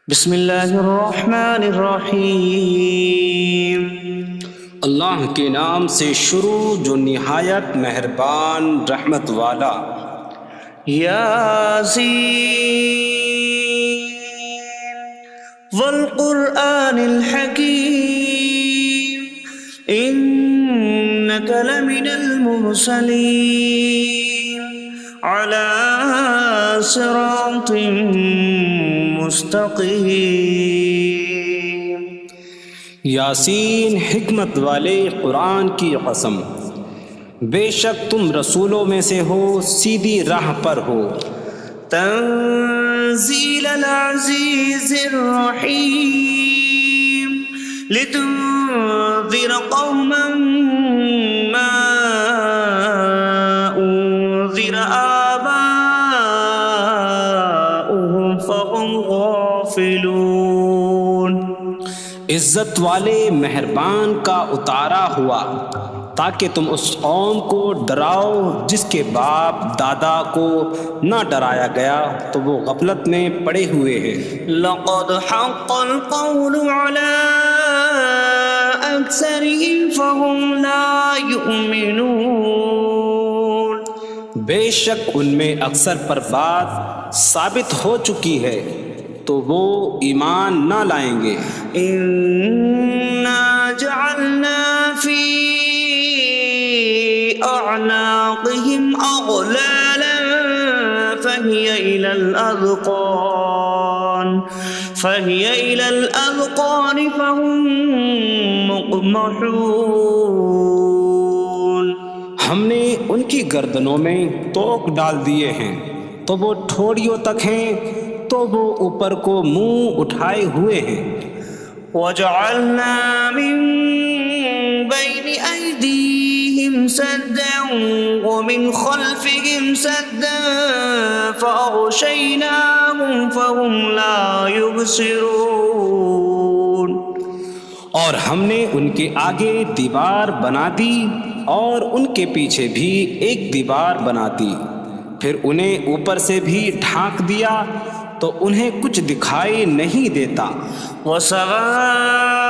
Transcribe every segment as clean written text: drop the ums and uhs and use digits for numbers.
بسم اللہ الرحمن الرحیم۔ اللہ کے نام سے شروع جو نہایت مہربان رحمت والا۔ یاسین والقرآن الحکیم انک لمن المرسلین علی صراط مستقیم۔ یاسین حکمت والے قرآن کی قسم، بے شک تم رسولوں میں سے ہو، سیدھی راہ پر ہو۔ تنزیل العزیز الرحیم لتنذر قوما ما انذر آباؤهم فهم غافلون۔ عزت والے مہربان کا اتارا ہوا تاکہ تم اس قوم کو ڈراؤ جس کے باپ دادا کو نہ ڈرایا گیا تو وہ غفلت میں پڑے ہوئے ہیں۔ لقد حق القول على أكثرهم فهم لا يؤمنون۔ بے شک ان میں اکثر پر بات ثابت ہو چکی ہے تو وہ ایمان نہ لائیں گے۔ إنا جعلنا في أعناقهم أغلالا فهي إلى الأذقان فهم مقمحون۔ ہم نے ان کی گردنوں میں توق ڈال دیے ہیں تو وہ ٹھوڑیوں تک ہیں، تو وہ اوپر کو منہ اٹھائے ہوئے ہیں۔ وجعلنا من بين أيديهم سدا ومن خلفهم سدا فأغشيناهم فهم لا يبصرون۔ اور ہم نے ان کے آگے دیوار بنا دی اور ان کے پیچھے بھی ایک دیوار بنا دی، پھر انہیں اوپر سے بھی ڈھانک دیا تو انہیں کچھ دکھائی نہیں دیتا۔ وسواء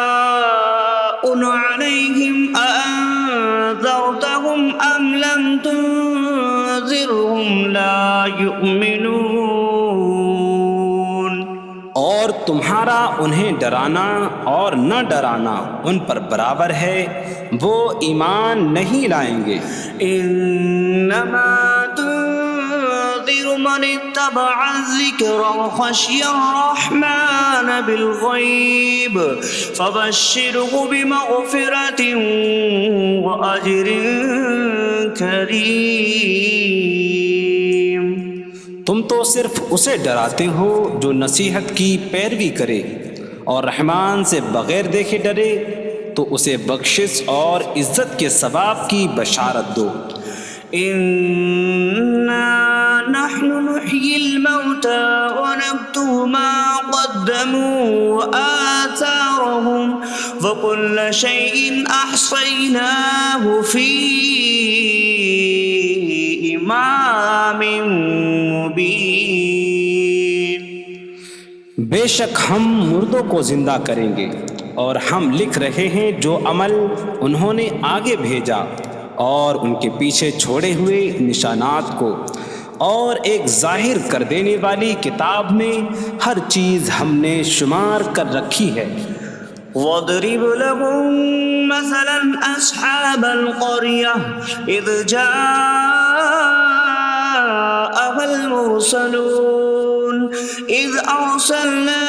عليهم أأنذرتهم أم لم تنذرهم لا يؤمنون۔ اور تمہارا انہیں ڈرانا اور نہ ڈرانا ان پر برابر ہے، وہ ایمان نہیں لائیں گے۔ انما تنذر من اتبع الذکر وخشی الرحمن بالغیب فبشره بمغفرة واجر کریم۔ تم تو صرف اسے ڈراتے ہو جو نصیحت کی پیروی کرے اور رحمان سے بغیر دیکھے ڈرے، تو اسے بخشش اور عزت کے ثواب کی بشارت دو۔ انا نحن نحيي الموتى ونكتب ما قدموا وآثارهم وكل شيء أحصيناه في إمام مبين۔ بے شک ہم مردوں کو زندہ کریں گے اور ہم لکھ رہے ہیں جو عمل انہوں نے آگے بھیجا اور ان کے پیچھے چھوڑے ہوئے نشانات کو، اور ایک ظاہر کر دینے والی کتاب میں ہر چیز ہم نے شمار کر رکھی ہے۔ وَاضْرِبْ لَهُم مَّثَلًا أَصْحَابَ الْقَرْيَةِ إِذْ جَاءَهَا الْمُرْسَلُونَ إِذْ أَرْسَلْنَا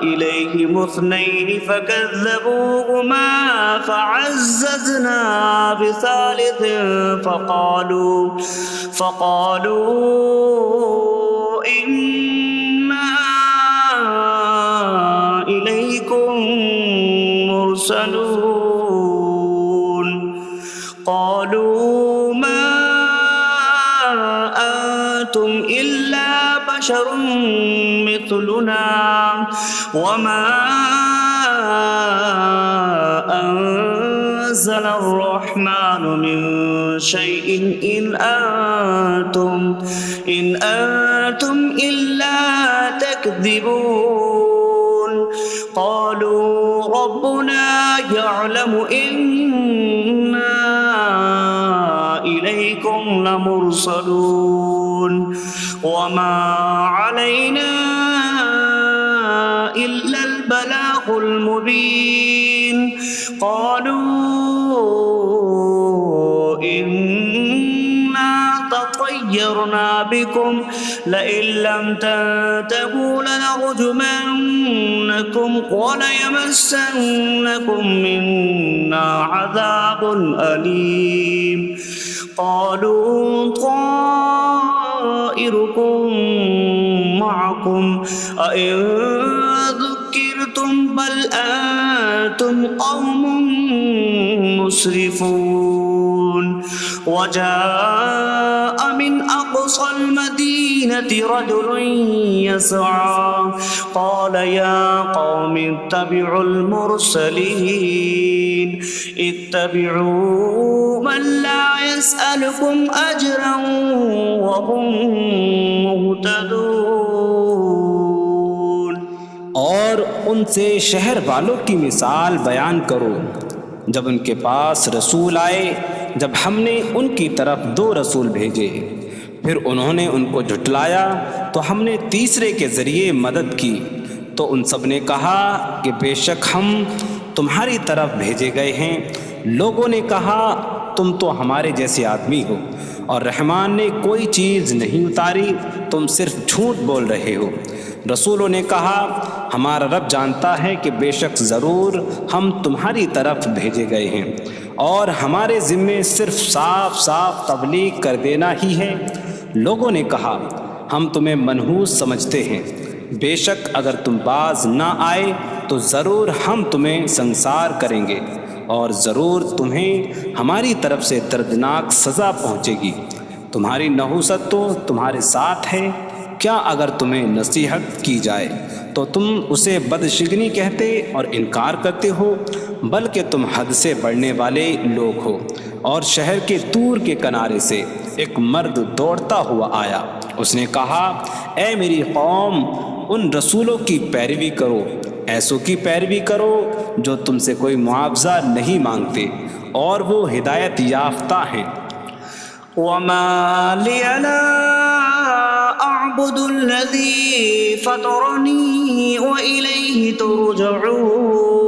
إِلَيْهِمُ اثْنَيْنِ فَكَذَّبُوهُمَا فَعَزَّزْنَا بِثَالِثٍ فَقَالُوا إِنَّا إِلَيْكُمْ مُرْسَلُونَ۔ قَالُوا مَا أَنتُمْ إِلَّا بَشَرٌ مِثْلُنَا وَمَا أَنتُمْ نزل الرحمن من شيء إن أنتم إلا تكذبون قالوا ربنا يعلم إنا إليكم لمرسلون وما علينا إلا البلاغ المبين قالوا إنا تطيرنا بكم لئن لم تنتهوا لنرجمنكم وليمسنكم منا عذاب أليم قالوا طائركم معكم أئن ذكرتم بل أنتم قوم مسرفون وجاء من أقصى المدينة رجل يسعى قال يا قوم اتبعوا المرسلين اتبعوا من لا يسألكم أجرا وهم مهتدون اور ان سے شہر والوں کی مثال بیان کرو جب ان کے پاس رسول آئے جب ہم نے ان کی طرف 2 رسول بھیجے پھر انہوں نے ان کو جھٹلایا تو ہم نے تیسرے کے ذریعے مدد کی تو ان سب نے کہا کہ بے شک ہم تمہاری طرف بھیجے گئے ہیں لوگوں نے کہا تم تو ہمارے جیسے آدمی ہو اور رحمان نے کوئی چیز نہیں اتاری تم صرف جھوٹ بول رہے ہو رسولوں نے کہا ہمارا رب جانتا ہے کہ بے شک ضرور ہم تمہاری طرف بھیجے گئے ہیں اور ہمارے ذمے صرف صاف صاف تبلیغ کر دینا ہی ہے لوگوں نے کہا ہم تمہیں منحوس سمجھتے ہیں بے شک اگر تم باز نہ آئے تو ضرور ہم تمہیں سنسار کریں گے اور ضرور تمہیں ہماری طرف سے دردناک سزا پہنچے گی تمہاری نحوست تو تمہارے ساتھ ہے کیا اگر تمہیں نصیحت کی جائے تو تم اسے بدشگنی کہتے اور انکار کرتے ہو بلکہ تم حد سے بڑھنے والے لوگ ہو اور شہر کے دور کے کنارے سے ایک مرد دوڑتا ہوا آیا اس نے کہا اے میری قوم ان رسولوں کی پیروی کرو ایسوں کی پیروی کرو جو تم سے کوئی معاوضہ نہیں مانگتے اور وہ ہدایت یافتہ ہیں وما لي لا أعبد الذي فطرني وإليه ترجعون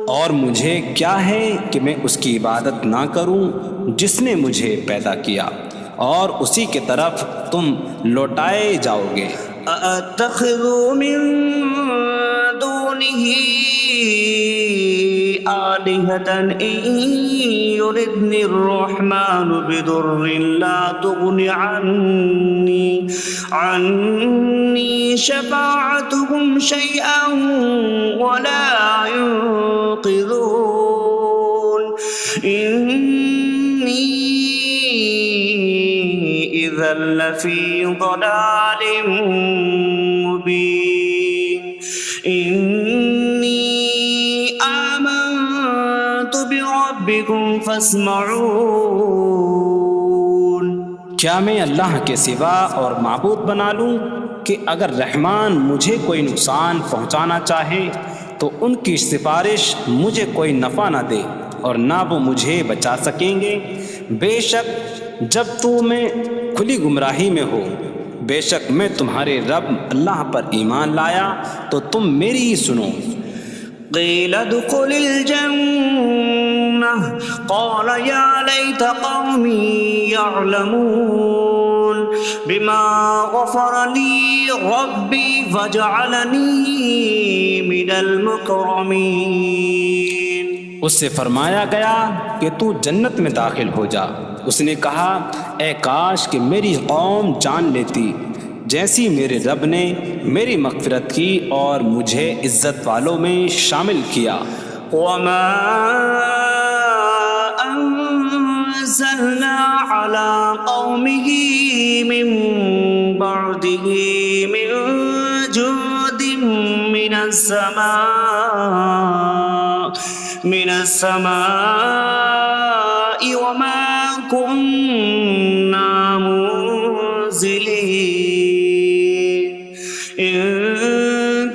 اور مجھے کیا ہے کہ میں اس کی عبادت نہ کروں جس نے مجھے پیدا کیا اور اسی کی طرف تم لوٹائے جاؤ گے أأتخذ من دونه آلهة إن يردني الرحمن بضر لا تغن عني شفاعتهم شيئا ولا ينقذون إني إذا لفي ضلال مبين إني آمنت بربكم فاسمعون کیا میں اللہ کے سوا اور معبود بنا لوں کہ اگر رحمان مجھے کوئی نقصان پہنچانا چاہے تو ان کی سفارش مجھے کوئی نفع نہ دے اور نہ وہ مجھے بچا سکیں گے بے شک جب میں کھلی گمراہی میں ہو بے شک میں تمہارے رب اللہ پر ایمان لایا تو تم میری ہی سنو قيل ادخل الجنة قال يا ليت قومي يعلمون بما غفر لي ربي فجعلني من المكرمين اس سے فرمایا گیا کہ تو جنت میں داخل ہو جا اس نے کہا اے کاش کہ میری قوم جان لیتی جیسی میرے رب نے میری مغفرت کی اور مجھے عزت والوں میں شامل کیا وما أنزلنا على قومه من بعده من جود من السماء من السماء وما كنا منزلين إن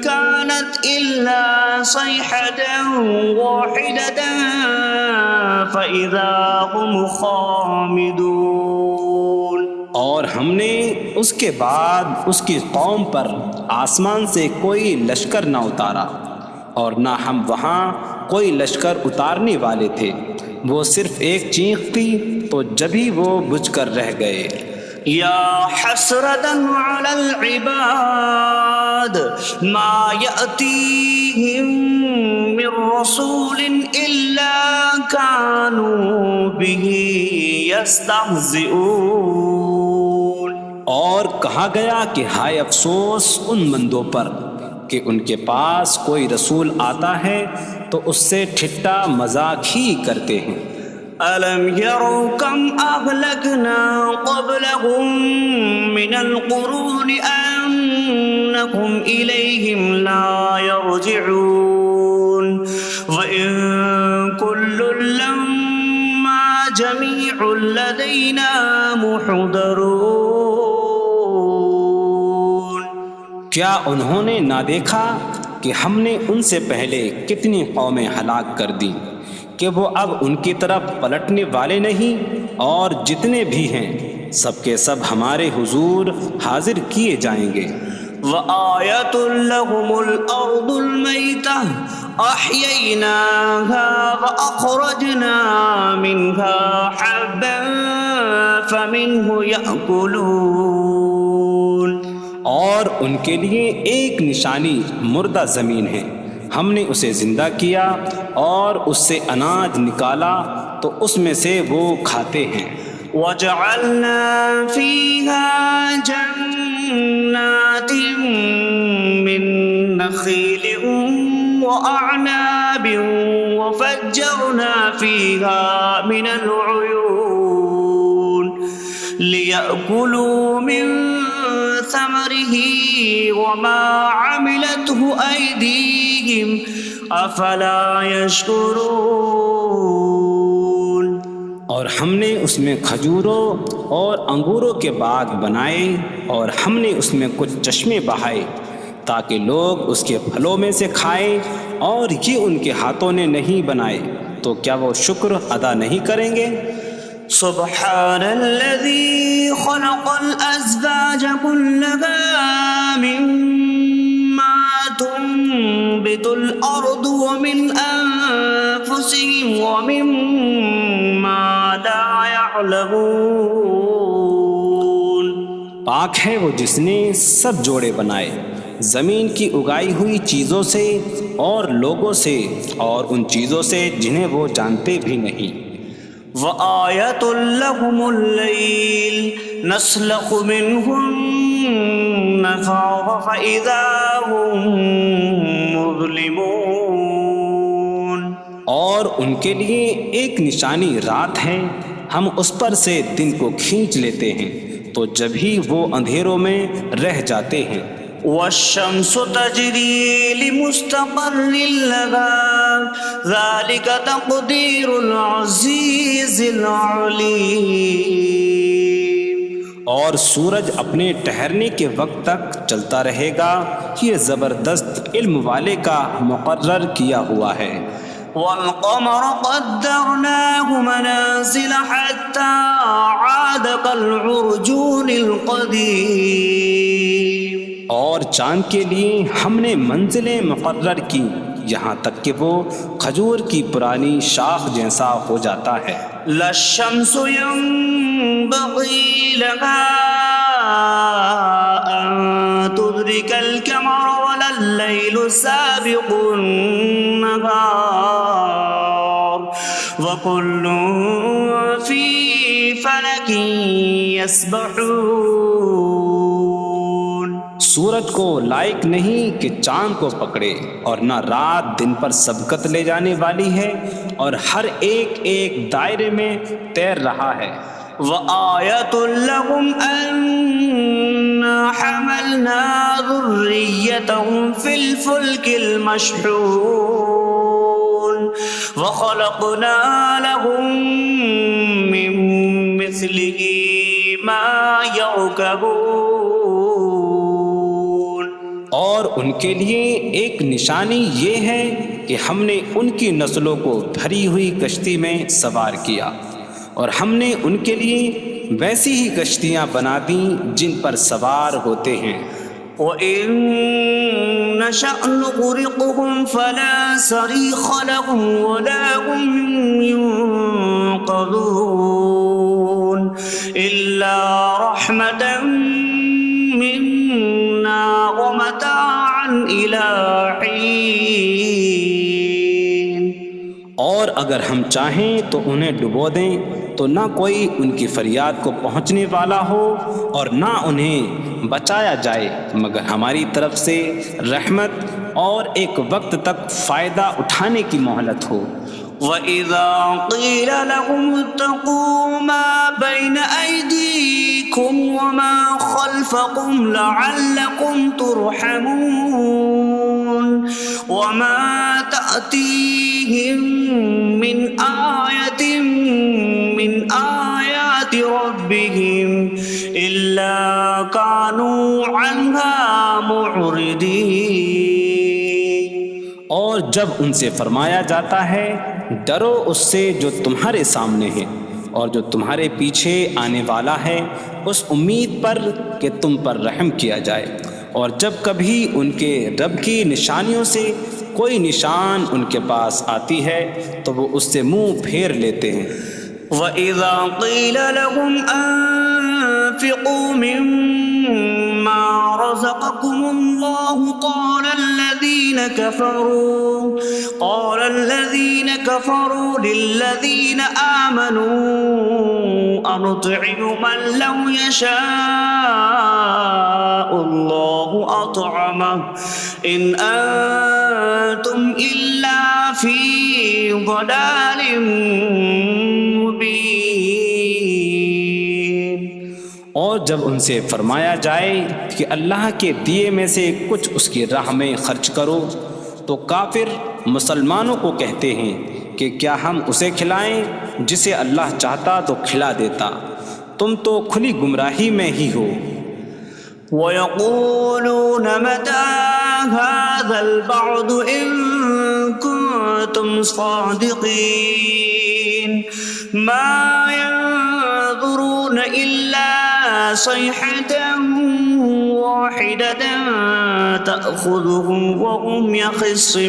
كانت إلا صيحة واحدة فإذا هم خامدون۔ اور ہم نے اس کے بعد اس کی قوم پر آسمان سے کوئی لشکر نہ اتارا، اور نہ ہم وہاں کوئی لشکر اتارنے والے تھے، وہ صرف ایک چیخ تھی تو جبھی وہ بجھ کر رہ گئے۔ یا حسرة على العباد ما يأتيهم من رسول إلا كانوا به يستهزئون۔ اور کہا گیا کہ ہائے افسوس ان بندوں پر کہ ان کے پاس کوئی رسول آتا ہے تو اس سے ٹھٹا مذاق ہی کرتے ہیں۔ أَلَمْ يَرَوْا كَمْ أَهْلَكْنَا قَبْلَهُمْ مِنَ الْقُرُونِ أَنَّكُمْ إِلَيْهِمْ لَا يَرْجِعُونَ وَإِن كُلٌّ لَّمَّا جَمِيعٌ لَّدَيْنَا مُحْضَرُونَ۔ کیا انہوں نے نہ دیکھا کہ ہم نے ان سے پہلے کتنی قومیں ہلاک کر دیں کہ وہ اب ان کی طرف پلٹنے والے نہیں، اور جتنے بھی ہیں سب کے سب ہمارے حضور حاضر کیے جائیں گے۔ وَآيَةٌ لَّهُمُ الْأَرْضُ الْمَيْتَةُ أَحْيَيْنَاهَا وَأَخْرَجْنَا مِنْهَا حَبًّا فَمِنْهُ يَأْكُلُونَ۔ اور ان کے لیے ایک نشانی مردہ زمین ہے، ہم نے اسے زندہ کیا اور اس سے اناج نکالا تو اس میں سے وہ کھاتے ہیں۔ وَجَعَلْنَا فِيهَا جَنَّاتٍ مِّن نَّخِيلٍ وَأَعْنَابٍ وَفَجَّرْنَا فِيهَا مِنَ الْعُيُونِ لِيَأْكُلُوا مِن ثَمَرِهِ وَمَا عَمِلَتْهُ أَيْدِيهِمْ أَفَلَا يَشْكُرُونَ۔ اور ہم نے اس میں کھجوروں اور انگوروں کے باغ بنائے، اور ہم نے اس میں کچھ چشمے بہائے تاکہ لوگ اس کے پھلوں میں سے کھائیں، اور یہ ان کے ہاتھوں نے نہیں بنائے، تو کیا وہ شکر ادا نہیں کریں گے؟ سبحان الذي خلق الأزواج كلها مما تنبت الأرض ومن أنفسهم ومما لا يعلمون۔ پاک ہے وہ جس نے سب جوڑے بنائے زمین کی اگائی ہوئی چیزوں سے اور لوگوں سے اور ان چیزوں سے جنہیں وہ جانتے بھی نہیں۔ وَآيَةٌ لَّهُمُ اللَّيْلُ نَسْلَخُ مِنْهُ النَّهَارَ فَإِذَا هُم مُظْلِمُونَ۔ اور ان کے لیے ایک نشانی رات ہے، ہم اس پر سے دن کو کھینچ لیتے ہیں تو جبھی وہ اندھیروں میں رہ جاتے ہیں۔ وَالشَّمْسُ تَجْرِي لِمُسْتَقَرٍّ لَّهَا ذَلِكَ تَقْدِيرُ الْعَزِيزِ الْعَلِيمِ۔ اور سورج اپنے ٹھہرنے کے وقت تک چلتا رہے گا، یہ زبردست علم والے کا مقرر کیا ہوا ہے۔ وَالْقَمَرَ قَدَّرْنَاهُ مَنَازِلَ حَتَّى عَادَ كَالْعُرْجُونِ الْقَدِيمِ۔ اور چاند کے لیے ہم نے منزلیں مقرر کی یہاں تک کہ وہ کھجور کی پرانی شاخ جیسا ہو جاتا ہے۔ لا الشمس ينبغي لها أن تدرك القمر ولا الليل سابق النهار وكل في فلك يسبحون۔ سورج کو لائق نہیں کہ چاند کو پکڑے، اور نہ رات دن پر سبقت لے جانے والی ہے، اور ہر ایک ایک دائرے میں تیر رہا ہے۔ وَآيَةٌ لَّهُمْ أَنَّا حَمَلْنَا ذُرِّيَّتَهُمْ فِي الْفُلْكِ الْمَشْحُونِ۔ وخلقنا لهم من مثله ما يركبون. اور ان کے لیے ایک نشانی یہ ہے کہ ہم نے ان کی نسلوں کو بھری ہوئی کشتی میں سوار کیا، اور ہم نے ان کے لیے ویسی ہی کشتیاں بنا دیں جن پر سوار ہوتے ہیں. وَإِن نَّشَأْ نُغْرِقْهُمْ فَلَا صَرِيخَ لَهُمْ وَلَا هُمْ يُنقَذُونَ إِلَّا رَحْمَةً مِّنَّا وَمَتَاعًا إِلَىٰ حِينٍ. اور اگر ہم چاہیں تو انہیں ڈبو دیں تو نہ کوئی ان کی فریاد کو پہنچنے والا ہو اور نہ انہیں بچایا جائے مگر ہماری طرف سے رحمت اور ایک وقت تک فائدہ اٹھانے کی مہلت ہو. وَإِذَا قِيلَ لَهُمُ اتَّقُوا مَا بَيْنَ أَيْدِيكُمْ وَمَا خَلْفَكُمْ لَعَلَّكُمْ تُرْحَمُونَ وَمَا تَأْتِيهِم مِّنْ آيَةٍ مِّنْ آيَاتِ رَبِّهِمْ إِلَّا كَانُوا عَنْهَا مُعْرِضِينَ. اور جب ان سے فرمایا جاتا ہے ڈرو اس سے جو تمہارے سامنے ہے اور جو تمہارے پیچھے آنے والا ہے، اس امید پر کہ تم پر رحم کیا جائے، اور جب کبھی ان کے رب کی نشانیوں سے کوئی نشان ان کے پاس آتی ہے تو وہ اس سے منہ پھیر لیتے ہیں. وَإِذَا قِيلَ لَهُمْ أَنفِقُوا مِمَّا رَزَقَكُمُ اللَّهُ قَالَ الَّذِينَ كَفَرُوا لِلَّذِينَ آمَنُوا أَنُطْعِمُ مَن لَّوْ يَشَاءُ اللَّهُ أَطْعَمَهُ إِنْ أَنتُمْ إِلَّا فِي ضَلَالٍ مبین. اور جب ان سے فرمایا جائے کہ اللہ کے دیے میں سے کچھ اس کی راہ میں خرچ کرو تو کافر مسلمانوں کو کہتے ہیں کہ کیا ہم اسے کھلائیں جسے اللہ چاہتا تو کھلا دیتا، تم تو کھلی گمراہی میں ہی ہو. وَيَقُولُونَ مَتَىٰ هَٰذَا الْوَعْدُ إِن كُنتُمْ صَادِقِينَ مَا يَنظُرُونَ إِلَّا صَيْحَةً وَاحِدَةً تَأْخُذُهُمْ وَهُمْ يَخِصِّمُونَ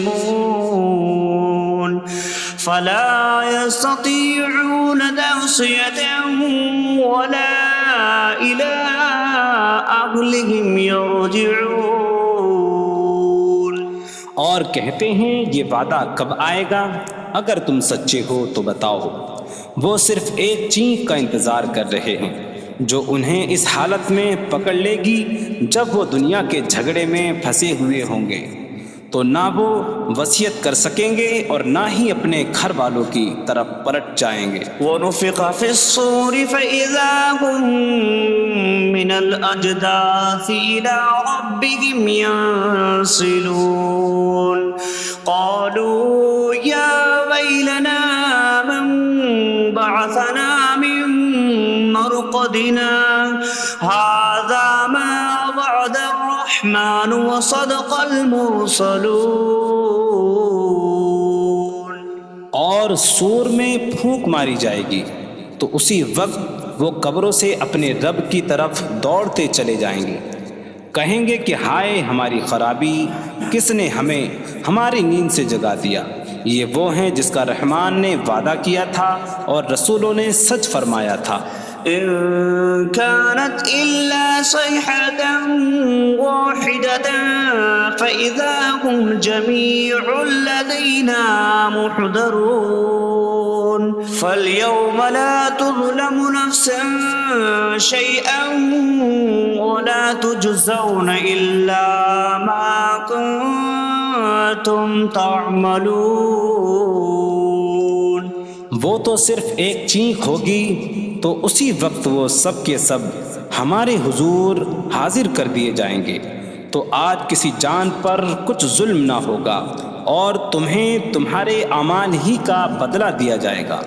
فَلَا يَسْتَطِيعُونَ تَوْصِيَةً وَلَا إِلَىٰ أَهْلِهِمْ يَرْجِعُونَ. اور کہتے ہیں یہ وعدہ کب آئے گا؟ اگر تم سچے ہو تو بتاؤ. وہ صرف ایک چینک کا انتظار کر رہے ہیں جو انہیں اس حالت میں پکڑ لے گی جب وہ دنیا کے جھگڑے میں پھنسے ہوئے ہوں گے، تو نہ وہ وصیت کر سکیں گے اور نہ ہی اپنے گھر والوں کی طرف پلٹ جائیں گے. وَنُفِخَ فِي الصُّورِ فَإِذَا هُم مِّنَ الْأَجْدَاثِ إِلَىٰ رَبِّهِمْ يَنسِلُونَ قَالُوا يَا وَيْلَنَا مَن بَعَثَنَا مِن مَّرْقَدِنَا هَٰذَا مَا وَعَدَ الرَّحْمَٰنُ وَصَدَقَ الْمُرْسَلُونَ. اور سور میں پھونک ماری جائے گی تو اسی وقت وہ قبروں سے اپنے رب کی طرف دوڑتے چلے جائیں گے، کہیں گے کہ ہائے ہماری خرابی، کس نے ہمیں ہماری نیند سے جگا دیا. یہ وہ ہیں جس کا رحمان نے وعدہ کیا تھا اور رسولوں نے سچ فرمایا تھا. إن كانت إلا صيحة واحدة فإذا هم جميع لدينا محضرون. فاليوم لا تظلم نفس شيئا ولا تجزون إلا ما كنتم تعملون. وہ تو صرف ایک چینک ہوگی تو اسی وقت وہ سب کے سب ہمارے حضور حاضر کر دیے جائیں گے، تو آج کسی جان پر کچھ ظلم نہ ہوگا اور تمہیں تمہارے اعمال ہی کا بدلہ دیا جائے گا۔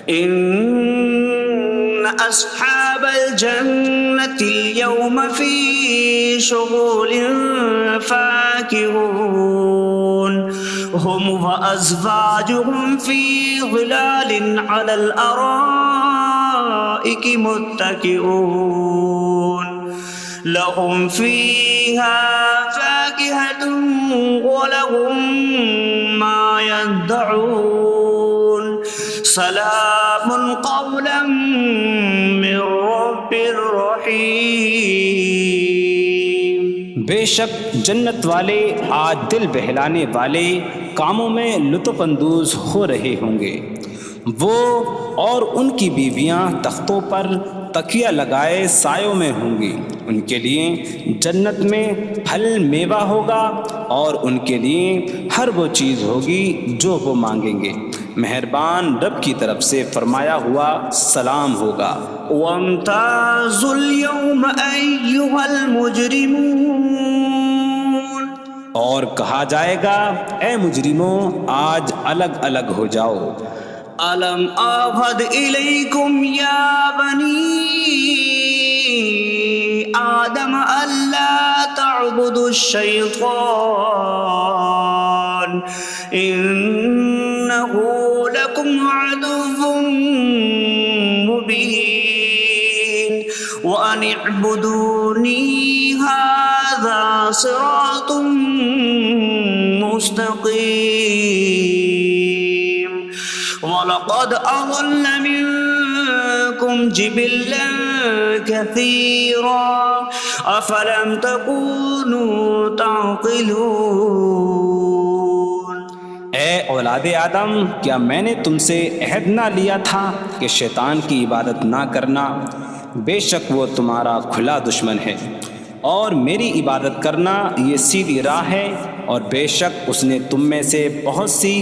إن أصحاب الجنة اليوم في شغل فاكهون هم وأزواجهم في ظلال على الأرائك متكئون لهم فيها فاكهة ولهم ما يدعون سلام قولا من رب رحیم۔ بے شک جنت والے آج دل بہلانے والے کاموں میں لطف اندوز ہو رہے ہوں گے۔ وہ اور ان کی بیویاں تختوں پر تکیہ لگائے سایوں میں ہوں گی۔ ان کے لیے جنت میں پھل میوہ ہوگا اور ان کے لیے ہر وہ چیز ہوگی جو وہ مانگیں گے۔ مہربان رب کی طرف سے فرمایا ہوا سلام ہوگا۔ وامتازوا اليوم أيها المجرمون، اور کہا جائے گا اے مجرموں آج الگ الگ ہو جاؤ۔ ألم أعهد إليكم يا بني آدم ألا تعبدوا الشيطان إنه لكم عدو مبين وأن اعبدوني هذا صراط مستقيم وَلَقَدْ أَضَلَّ مِنكُمْ جِبِلًّا كَثِيرًا أَفَلَمْ تَكُونُوا تَعْقِلُونَ۔ اے اولاد آدم، کیا میں نے تم سے عہد نہ لیا تھا کہ شیطان کی عبادت نہ کرنا؟ بے شک وہ تمہارا کھلا دشمن ہے، اور میری عبادت کرنا یہ سیدھی راہ ہے، اور بے شک اس نے تم میں سے بہت سی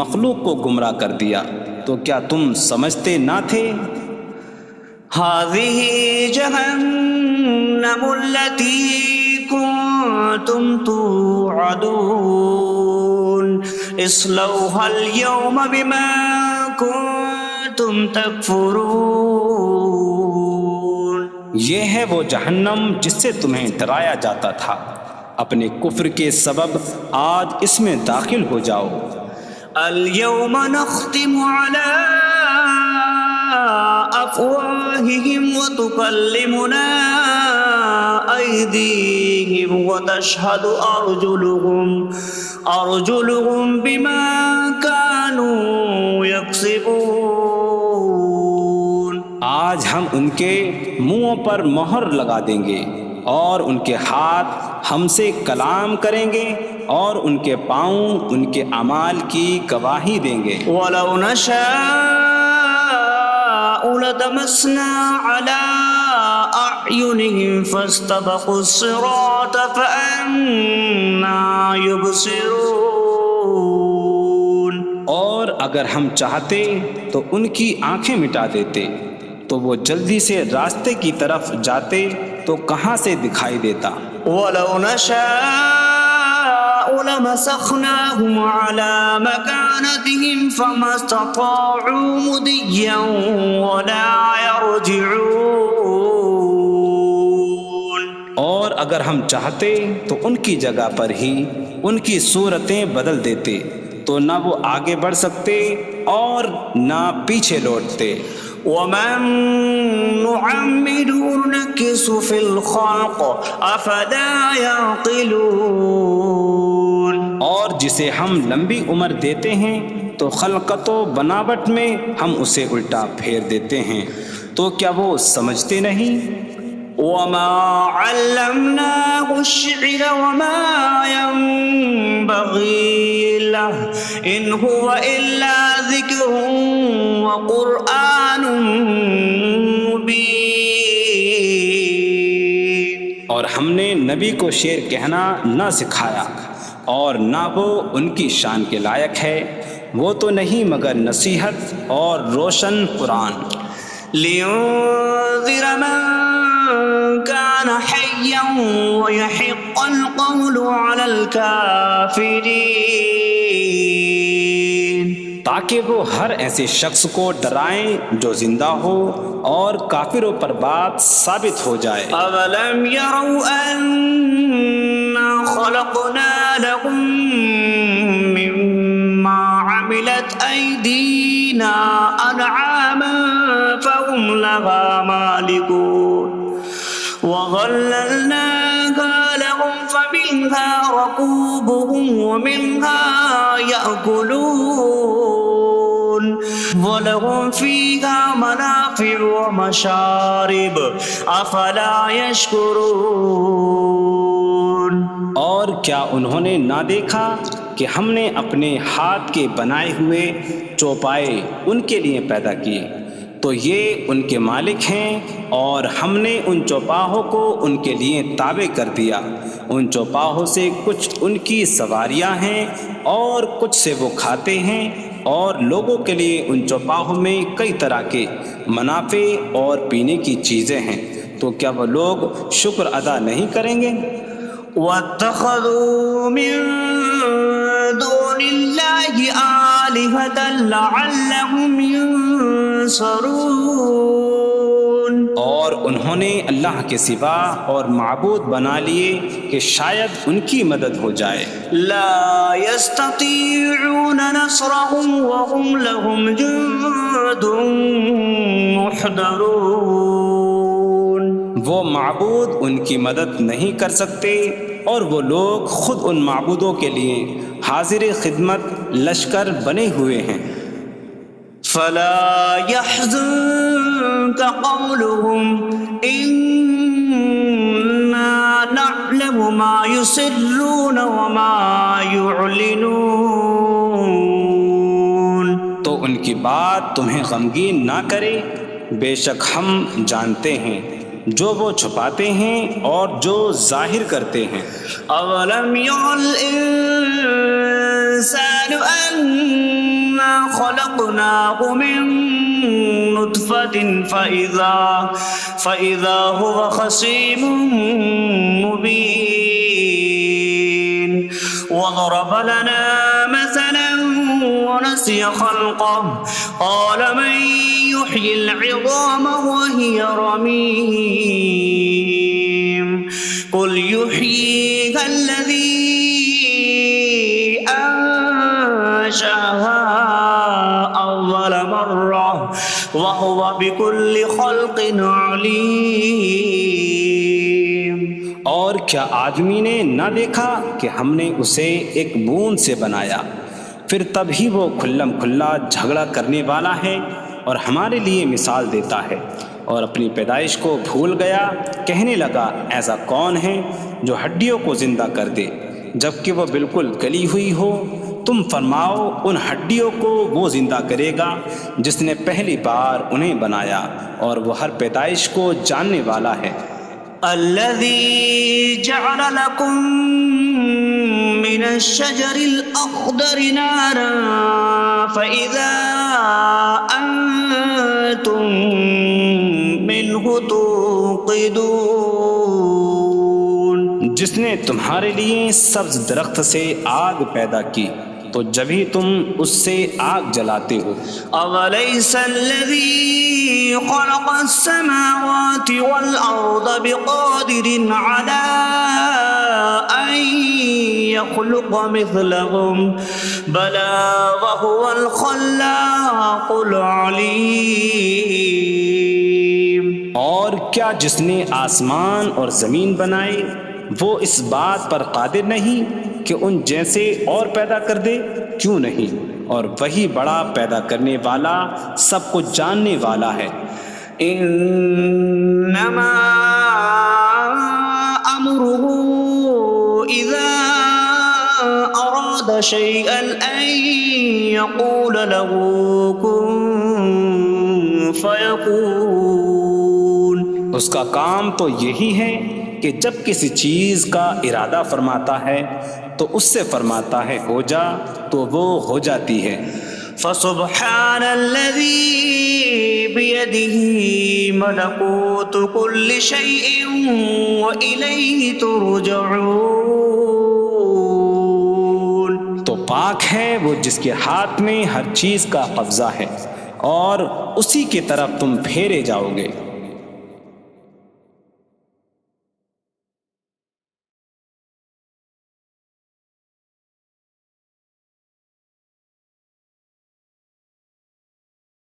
مخلوق کو گمراہ کر دیا، تو کیا تم سمجھتے نہ تھے؟ هذه جهنم التي كنتم توعدون اصلوها اليوم بما كنتم تكفرون۔ یہ ہے وہ جہنم جس سے تمہیں ڈرایا جاتا تھا، اپنے کفر کے سبب آج اس میں داخل ہو جاؤ۔ اليوم نختم على أفواههم وتكلمنا أيديهم وتشهد أرجلهم بما كانوا يكسبون۔ آج ہم ان کے منہوں پر مہر لگا دیں گے، اور ان کے ہاتھ ہم سے کلام کریں گے، اور ان کے پاؤں ان کے اعمال کی گواہی دیں گے۔ وَلَوْ نَشَاءُ لَطَمَسْنَا عَلَىٰ أَعْيُنِهِمْ فَاسْتَبَقُوا الصِّرَاطَ فَأَنَّىٰ يُبْصِرُونَ۔ اور اگر ہم چاہتے تو ان کی آنکھیں مٹا دیتے، تو وہ جلدی سے راستے کی طرف جاتے تو کہاں سے دکھائی دیتا۔ وَلَوْ نَشَاءُ لَمَسَخْنَاهُمْ عَلَىٰ مَكَانَتِهِمْ فَمَا اسْتَطَاعُوا مُضِيًّا وَلَا يَرْجِعُونَ۔ اور اگر ہم چاہتے تو ان کی جگہ پر ہی ان کی صورتیں بدل دیتے، تو نہ وہ آگے بڑھ سکتے اور نہ پیچھے لوٹتے۔ وَمَن نُّعَمِّرْهُ نُنَكِّسْهُ فِي الْخَلْقِ أَفَلَا يَعْقِلُونَ۔ اور جسے ہم لمبی عمر دیتے ہیں تو خلقت و بناوٹ میں ہم اسے الٹا پھیر دیتے ہیں، تو کیا وہ سمجھتے نہیں؟ وَمَا عَلَّمْنَاهُ الشِّعْرَ وَمَا يَنبَغِي لَهُ إِنْ هُوَ إِلَّا ذِكْرٌ وَقُرْآنٌ مُّبِينٌ۔ اور ہم نے نبی کو شعر کہنا نہ سکھایا، اور نہ وہ ان کی شان کے لائق ہے، وہ تو نہیں مگر نصیحت اور روشن قرآن۔ لِيُنذِرَ مَن كَانَ حَيًّا حيا ويحق القول على الكافرين تاکہ وہ ہر ایسے شخص کو ڈرائیں جو زندہ ہو اور کافروں پر بات ثابت ہو جائے۔ أولم يروا أنا خلقنا لهم مما عملت أيدينا أنعاما فهم لها مالكون وظللناها لهم فمنها ركوبهم ومنها يأكلون وَلَهُمْ فِيهَا مَنَافِعُ وَمَشَارِبُ أَفَلَا يَشْكُرُونَ۔ اور کیا انہوں نے نہ دیکھا کہ ہم نے اپنے ہاتھ کے بنائے ہوئے چوپائے ان کے لیے پیدا کیے، تو یہ ان کے مالک ہیں، اور ہم نے ان چوپاہوں کو ان کے لیے تابع کر دیا۔ ان چوپاہوں سے کچھ ان کی سواریاں ہیں اور کچھ سے وہ کھاتے ہیں، اور لوگوں کے لیے ان چوپاہوں میں کئی طرح کے منافع اور پینے کی چیزیں ہیں، تو کیا وہ لوگ شکر ادا نہیں کریں گے؟ وَاتَّخَذُوا مِن دُونِ اللَّهِ آلِهَةً لَعَلَّهُمْ يُنصَرُونَ۔ اور انہوں نے اللہ کے سوا اور معبود بنا لیے کہ شاید ان کی مدد ہو جائے۔ لا يستطيعون نصرهم وهم لهم جند محضرون۔ وہ معبود ان کی مدد نہیں کر سکتے، اور وہ لوگ خود ان معبودوں کے لیے حاضر خدمت لشکر بنے ہوئے ہیں۔ فلا يحزنك قولهم إنا نعلم ما يسرون وما يعلنون۔ تو ان کی بات تمہیں غمگین نہ کرے، بے شک ہم جانتے ہیں جو وہ چھپاتے ہیں اور جو ظاہر کرتے ہیں۔ اولم ير الانسان انا خلقناه من نطفة فإذا هو خصيم مبين وضرب لنا مثلا ونسي خلقه قال من يحيي العظام وهي رميم قل يحييها الذي أنشأها أول مرة وهو بكل خلق عليم۔ اور کیا آدمی نے نہ دیکھا کہ ہم نے اسے ایک بوند سے بنایا، پھر تب ہی وہ کھلم کھلا جھگڑا کرنے والا ہے اور ہمارے لیے مثال دیتا ہے، اور اپنی پیدائش کو بھول گیا، کہنے لگا ایسا کون ہے جو ہڈیوں کو زندہ کر دے جبکہ وہ بالکل گلی ہوئی ہو؟ تم فرماؤ ان ہڈیوں کو وہ زندہ کرے گا جس نے پہلی بار انہیں بنایا، اور وہ ہر پیدائش کو جاننے والا ہے۔ الذي جعل لكم من الشجر الأخضر نارا فإذا أنتم منه توقدون۔ جس نے تمہارے لیے سبز درخت سے آگ پیدا کی تو جبھی تم اس سے آگ جلاتے ہو۔ أَوَلَيْسَ الَّذِي خَلَقَ السَّمَاوَاتِ وَالْأَرْضَ بِقَادِرٍ عَلَىٰ أَن يَخْلُقَ مِثْلَهُم بَلَىٰ وَهُوَ الْخَلَّاقُ الْعَلِيمُ۔ اور کیا جس نے آسمان اور زمین بنائے وہ اس بات پر قادر نہیں کہ ان جیسے اور پیدا کر دے؟ کیوں نہیں، اور وہی بڑا پیدا کرنے والا سب کچھ جاننے والا ہے۔ انما امره اذا اراد شيئا ان يقول له كن فيكون۔ اس کا کام تو یہی ہے کہ جب کسی چیز کا ارادہ فرماتا ہے تو اس سے فرماتا ہے ہو جا، تو وہ ہو جاتی ہے۔ فسبحان الذي بيده ملكوت كل شيء وإليه ترجعون. تو پاک ہے وہ جس کے ہاتھ میں ہر چیز کا قبضہ ہے اور اسی کی طرف تم پھیرے جاؤ گے.